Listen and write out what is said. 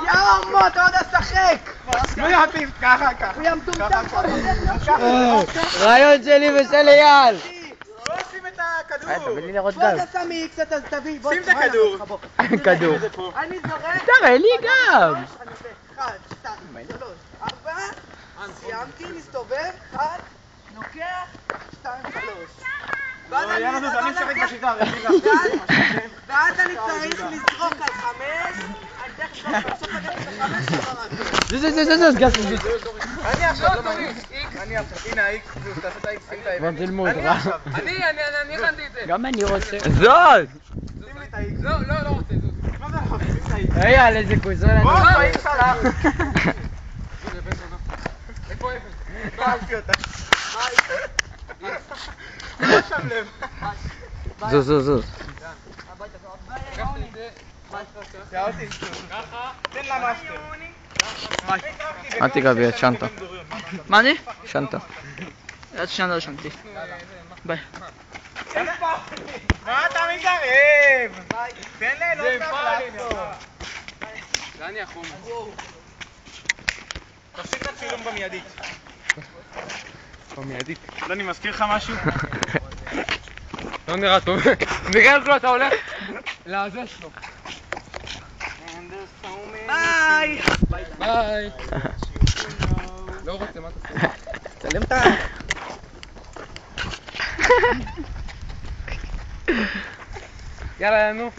יאמו, אתה עוד אשחק! לא יעפיל, ככה. הוא ימטומטם פה. רעיון שלי ושל אייל. בוא שים את הכדור. תביא לי לראות בוא גל. אתה שם איקס, אתה תביא. שים את הכדור. כדור. אני זורק. תראה לי גם. 1, 2, 3, 4. סיימתי, מסתובב. 1, לוקח. 2, 3. אני משחק בשיטה. ואז אני צריך לזרוק על 5. אני תכף בסוף הגעתי ל-5. זוז, גס. אני עכשיו, לא מעניין. אני עכשיו, הנה האיקס, תעשה את האיקס, שים את האיקס. תלמוד, אני עכשיו. אני הכנתי את זה. גם אני רוצה. זאת! שים לי את האיקס. לא רוצה, זוז. מה זה נכון? שים את האיקס. אייל, איזה כוזר. בוא, האיקס הלך. איפה? פעלתי אותה. לא שם לב. זוז. שאלתי. תן לה מאסטר. אל תיגבי, את שנטה. מה אני? שנטה. את שנטה שנתי. ביי. מה אתה מתערב? תן ליהנות מהפלטו. זה אני החומר. תפסיק את הצילום במיידית. במיידית. לא, אני מזכיר לך משהו? לא נראה טוב. בגלל כלו אתה הולך לזה שלו. ביי! ביי. לא רוצה, מה אתה עושה? צלם את ה... יאללה, נו.